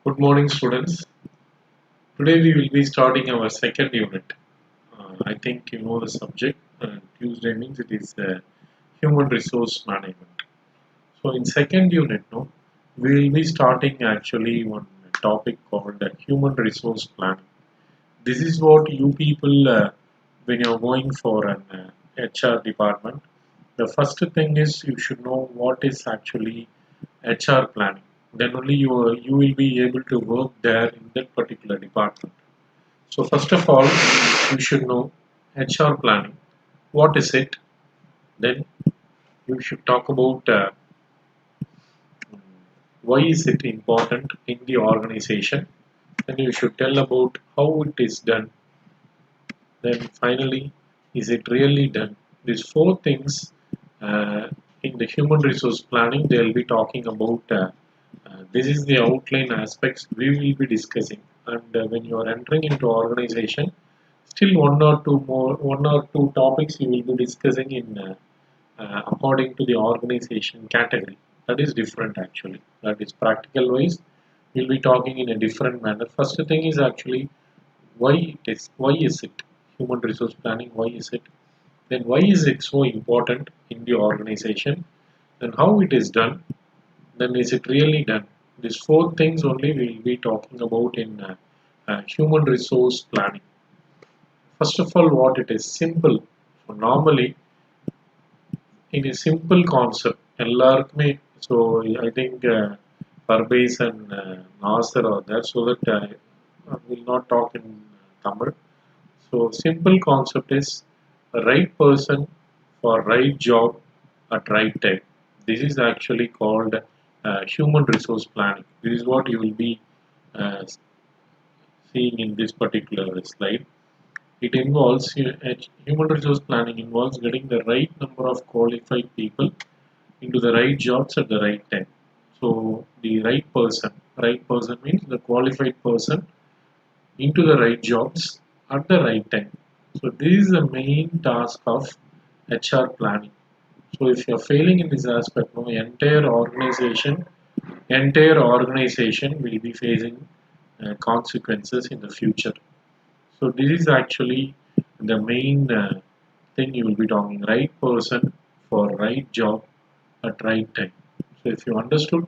Good morning, students. Today we will be starting our second unit. I think you know the subject. Tuesday means it is human resource management. So in second unit, no, we will be starting actually one topic called human resource planning. This is what you people, when you're going for an HR department, the first thing is you should know what is actually HR planning. Then only you will be able to work there in that particular department. So first of all, you should know HR planning. What is it? Then you should talk about why is it important in the organization. Then you should tell about how it is done. Then finally, is it really done? These four things in the human resource planning, they will be talking about. This is the outline aspects we will be discussing. And when you are entering into organization, still one or two topics you will be discussing in according to the organization category. That is different actually. That is practical wise. We'll be talking in a different manner. First thing is actually why is it human resource planning? Why is it? Then why is it so important in the organization? Then how it is done? Then is it really done? These four things only we will be talking about in human resource planning. First of all, what it is simple. So normally in a simple concept, எல்லாருக்குமே so I think Parbais and Nasser are there, so that I will not talk in Tamil. So simple concept is right person for right job at right time. This is actually called human resource planning. This is what you will be uh, seeing in this particular slide. It involves human resource planning involves getting the right number of qualified people into the right jobs at the right time. So the right person means the qualified person into the right jobs at the right time. So this is the main task of HR planning. So if you're failing in this aspect, no, entire organization will be facing consequences in the future. So this is actually the main thing you will be talking. Right person for right job at right time. So if you understood,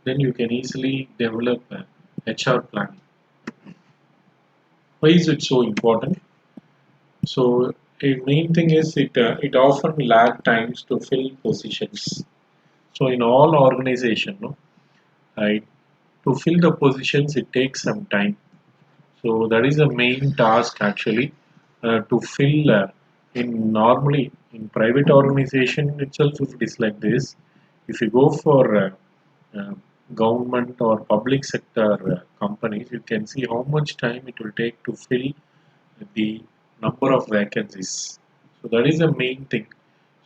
then you can easily develop HR planning. Why is it so important? So a main thing is it often lag times to fill positions. So in all organization, no, right, to fill the positions it takes some time. So that is the main task actually to fill in normally in private organization itself. If it is like this, if you go for uh, government or public sector companies, you can see how much time it will take to fill the number of vacancies. So that is the main thing.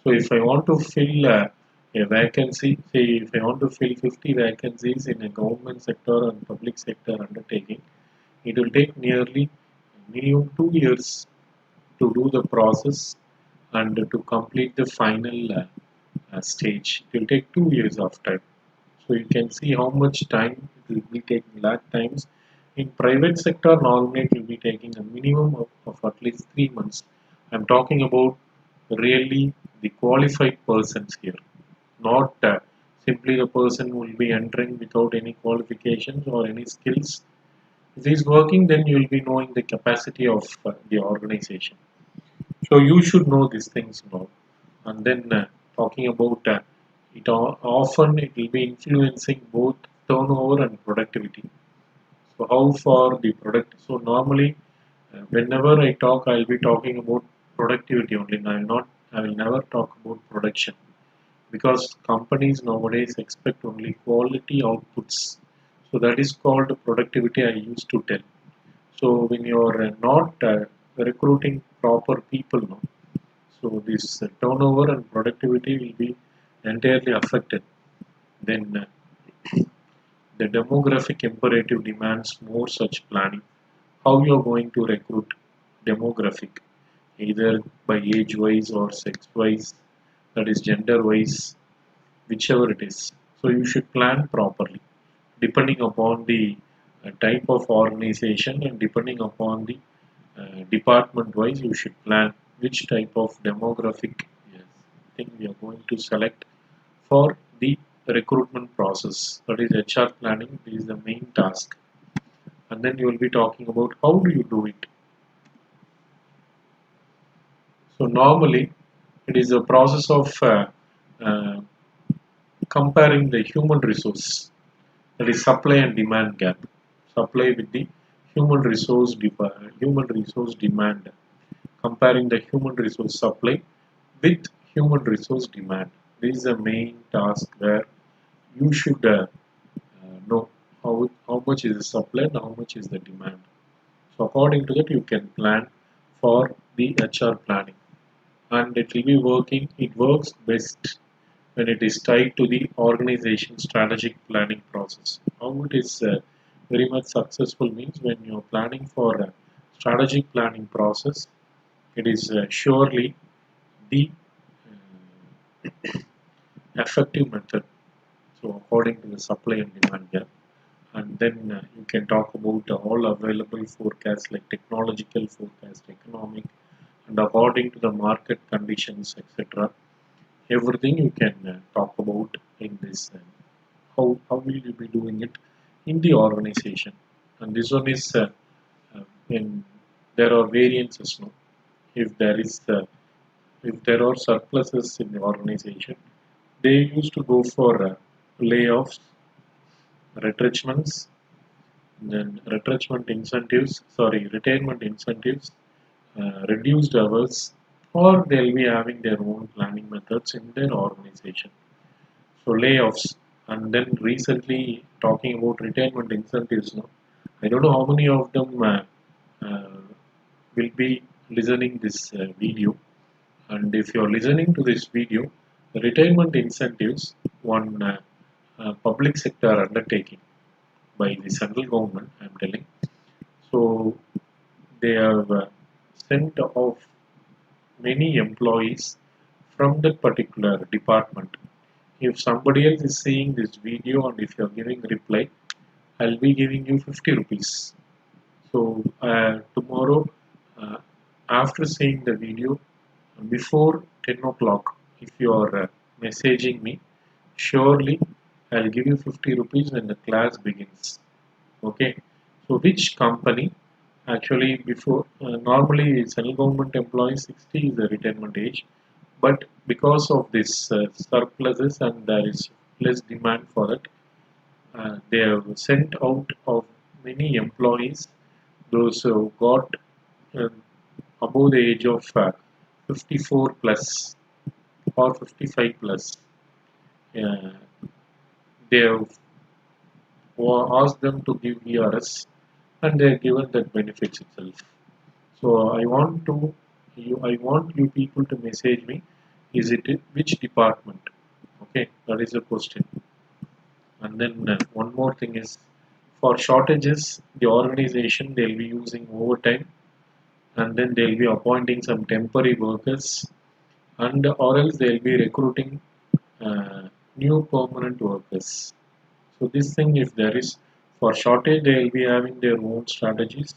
So if I want to fill a vacancy, say if I want to fill 50 vacancies in a government sector and public sector undertaking, it will take nearly minimum 2 years to do the process and to complete the final stage. It will take 2 years of time. So you can see how much time it will be taking lag times. In private sector, normally it will be taking a minimum of at least 3 months. I'm talking about really the qualified persons here, not simply the person who will be entering without any qualifications or any skills. If he's working, then you will be knowing the capacity of the organization. So you should know these things now. And then talking about often it will be influencing both turnover and productivity. So how for the product? So normally, whenever I talk, I'll be talking about productivity only. I will never talk about production because companies nowadays expect only quality outputs. So that is called productivity. I used to tell. So when you're not recruiting proper people, no, so this turnover and productivity will be entirely affected. Then the demographic imperative demands more such planning. How you are going to recruit demographic, either by age wise or sex wise, that is gender wise, whichever it is. So you should plan properly depending upon the type of organization, and depending upon the department wise, you should plan which type of demographic thing we are going to select for the recruitment process. That is HR planning. This is the main task. And then you will be talking about how do you do it. So normally it is a process of uh, comparing the human resource, that is supply and demand gap, supply with the human resource demand, comparing the human resource supply with human resource demand. This is the main task where you should know how much is the supply and how much is the demand. So according to that, you can plan for the HR planning, and it will be working. It works best when it is tied to the organization strategic planning process. How it is very much successful means when you are planning for a strategic planning process, it is surely the effective method. So according to the supply and demand gap, and then you can talk about all available forecasts like technological forecast, economic, and according to the market conditions, etc. Everything you can talk about in this. How will you be doing it in the organization? And this one is when there are variances. No, if there is if there are surpluses in the organization, they used to go for layoffs, retrenchments, then retrenchment incentives, sorry, retirement incentives, reduced hours, or they'll be having their own planning methods in their organization. So layoffs, and then recently talking about retirement incentives. No, I don't know how many of them uh, will be listening this video. And if you're listening to this video, the retirement incentives, one public sector undertaking by the central government, I'm telling. So they have sent off many employees from that particular department. If somebody else is seeing this video and if you're giving reply, I'll be giving you 50 rupees. So tomorrow, uh, after seeing the video, before 10 o'clock, if you are messaging me, surely I'll give you 50 rupees when the class begins. Okay. So which company actually before normally central government employees 60 is the retirement age, but because of this surpluses and there is less demand for it, they have sent out of many employees those who got uh, above the age of 54 plus or 55 plus. Uh, they have asked them to give ERS and they are given that benefits itself. So I want you people to message me. Is it in which department? Okay, that is the question. And then one more thing is for shortages, the organization they'll be using overtime, and then they'll be appointing some temporary workers, and or else they'll be recruiting new permanent workers. So this thing, if there is for shortage, they will be having their own strategies,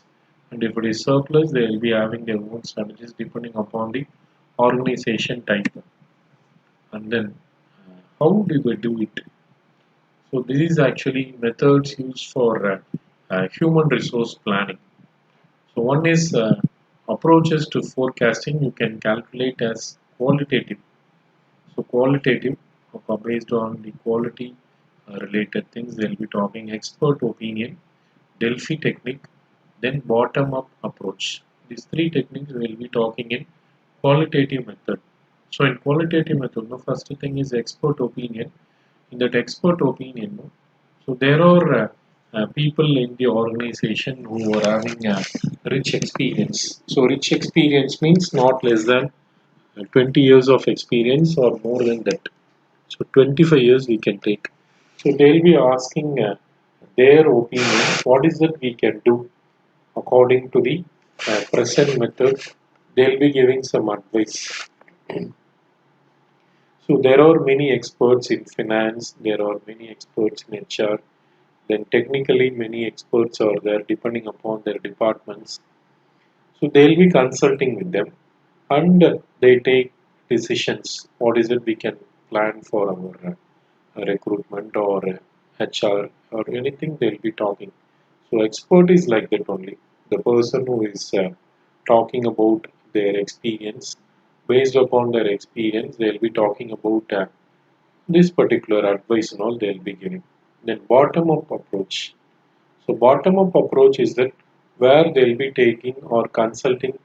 and if it is surplus, they will be having their own strategies depending upon the organization type. And then, how do we do it? So this is actually methods used for human resource planning. So one is approaches to forecasting. You can calculate as qualitative. So qualitative based on the quality related things. They'll be talking expert opinion, Delphi technique, then bottom up approach. These three techniques we'll be talking in qualitative method. So in qualitative method, the first thing is expert opinion. In that expert opinion, so there are people in the organization who are having rich experience. So rich experience means not less than 20 years of experience or more than that. So 25 years we can take. So they'll be asking their opinion. What is that we can do according to the present method? They'll be giving some advice. So there are many experts in finance. There are many experts in HR. Then technically many experts are there depending upon their departments. So they'll be consulting with them and they take decisions. What is it we can plan for our recruitment or HR or anything they'll be talking. So expert is like that only. The person who is talking about their experience. Based upon their experience, they'll be talking about this particular advice and all they'll be giving. Then bottom up approach. So bottom up approach is that where they'll be taking or consulting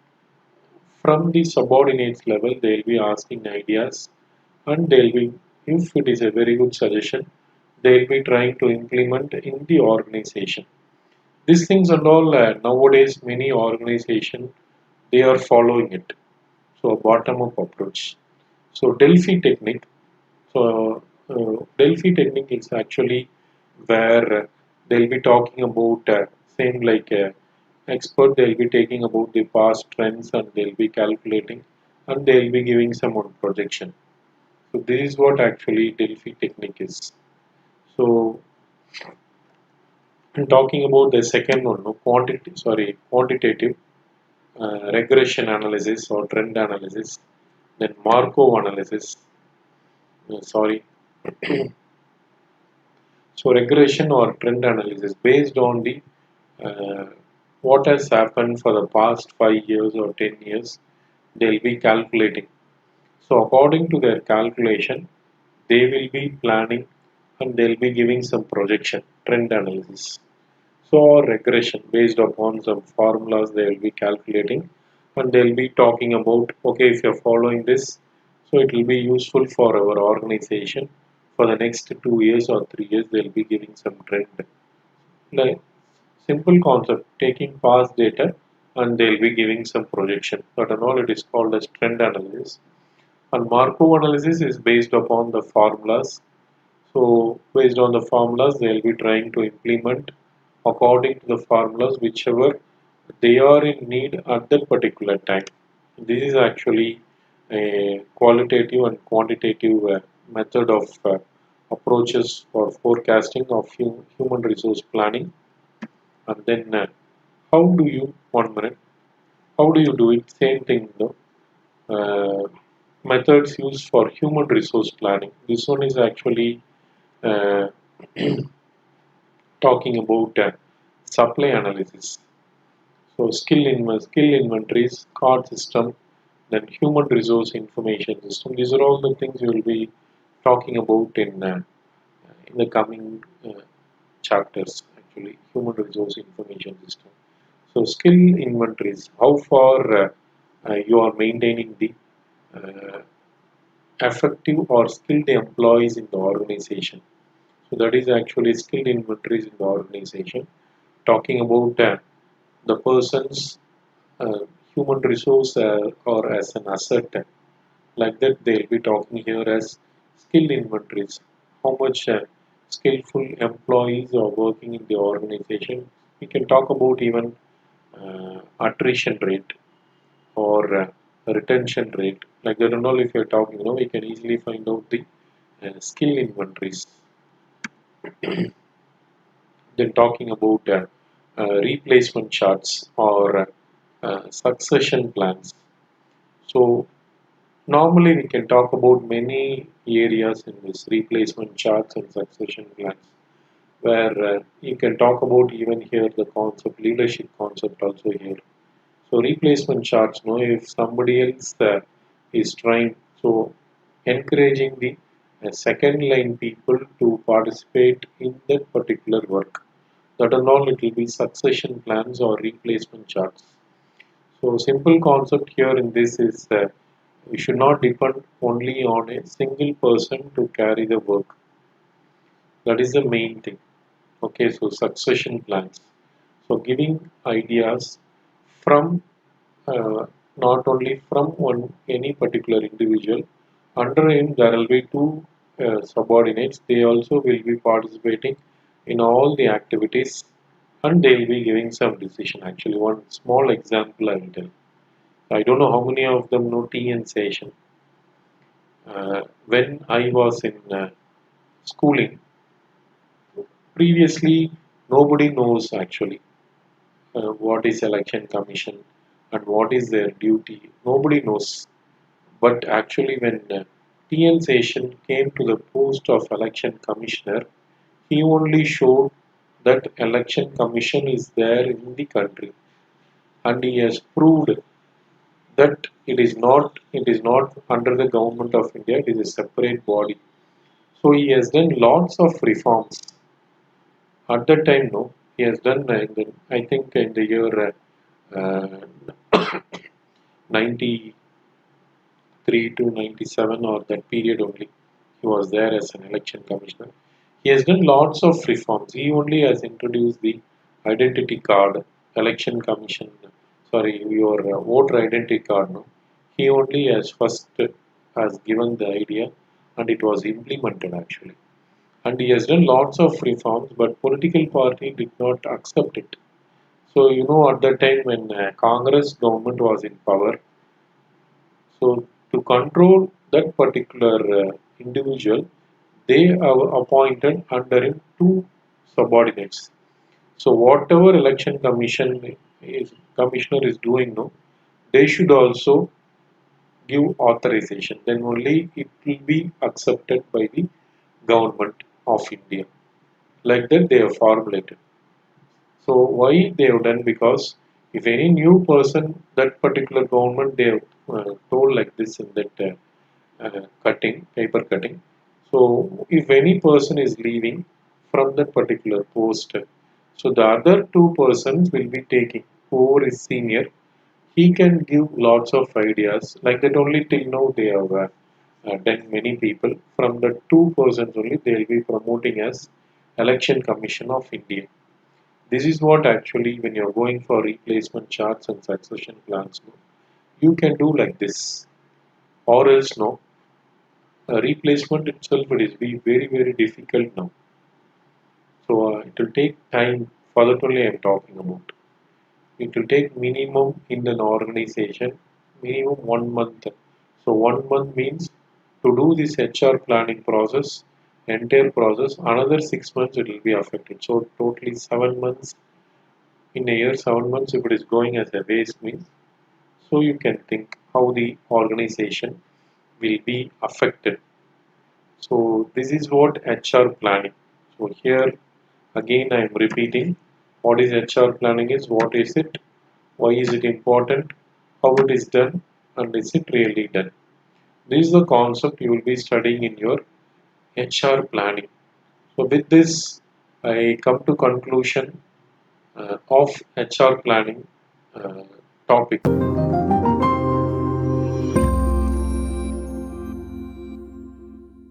from the subordinates level, they'll be asking ideas and they'll be, if it is a very good suggestion, they'll be trying to implement in the organization. These things and all nowadays many organization they are following it. So bottom up approach. So Delphi technique. So Delphi technique is actually where they'll be talking about same like expert. They'll be taking about the past trends and they'll be calculating and they'll be giving some on projection. So this is what actually Delphi technique is. So I'm talking about the second one, no, quantitative regression analysis or trend analysis, then Markov analysis. Sorry, so regression or trend analysis based on the uh, what has happened for the past 5 years or 10 years, they'll be calculating. So according to their calculation, they will be planning and they'll be giving some projection, trend analysis. So regression based upon some formulas they will be calculating and they'll be talking about okay if you're following this so it will be useful for our organization for the next 2 years or 3 years they'll be giving some trend like simple concept taking past data and they'll be giving some projection but and all it is called as trend analysis and Markov analysis is based upon the formulas so based on the formulas, they'll be trying to implement according to the formulas whichever they are in need at that particular time. This is actually a qualitative and quantitative method of approaches for forecasting of human resource planning. And then how do you, 1 minute, how do you do it? Same thing though. Methods used for human resource planning. This one is actually uh, talking about supply analysis. So skill inventories, card system, then human resource information system. These are all the things we will be talking about in the coming chapters. Actually, human resource information system. So skill inventories. How far you are maintaining the uh, effective or skilled employees in the organization. So that is actually skilled inventories in the organization. Talking about the person's uh, human resource or as an asset. Like that, they'll be talking here as skill inventories. How much skillful employees are working in the organization. We can talk about even attrition rate or retention rate. Like that and all, if you're talking, we can easily find out the skill inventories. Then talking about replacement charts or succession plans. So normally we can talk about many areas in this replacement charts and succession plans where you can talk about even here the concept leadership concept also here. So replacement charts, if somebody else is trying, so encouraging the second line people to participate in that particular work. That and all it will be succession plans or replacement charts. So simple concept here in this is we should not depend only on a single person to carry the work. That is the main thing. Okay, so succession plans. So giving ideas from not only from one any particular individual. Under him there will be two subordinates. They also will be participating in all the activities and they will be giving some decision. Actually, one small example I will tell. I don't know how many of them know T and session. When I was in schooling, Previously, nobody knows actually what is election commission and what is their duty. Nobody knows. But actually, when T.N. Session came to the post of election commissioner, he only showed that election commission is there in the country, and he has proved that it is not under the government of India. It is a separate body. So he has done lots of reforms. At that time, no, he has done. I think in the year 93 to 97 or that period only, he was there as an election commissioner. He has done lots of reforms. He only has introduced the identity card, election commission. Sorry, your voter identity card. No, he only has first has given the idea, and it was implemented actually. And he has done lots of reforms, but political party did not accept it. So at that time when Congress government was in power, so to control that particular individual, they have appointed under him two subordinates. So whatever election commissioner is doing, no, they should also give authorization. Then only it will be accepted by the government of India. Like that they have formulated. So why they have done? Because if any new person, that particular government they have told like this in that paper cutting. So if any person is leaving from that particular post, so the other two persons will be taking. Whoever is senior, he can give lots of ideas. Like that only till now they have done many people. From the two persons only they will be promoting as Election Commission of India. This is what actually when you're going for replacement charts and succession plans, no, you can do like this. Or else no, a replacement itself it is be very difficult now. So it will take time. For that only I'm talking about. It will take minimum in an organization minimum 1 month. So 1 month means to do this HR planning process, entire process, another 6 months it will be affected. So totally 7 months in a year, 7 months if it is going as a waste means. So you can think how the organization will be affected. So this is what HR planning. So here again I am repeating what is HR planning is, what is it, why is it important, how it is done, and is it really done. This is the concept you will be studying in your HR planning. So with this I come to conclusion of HR planning topic.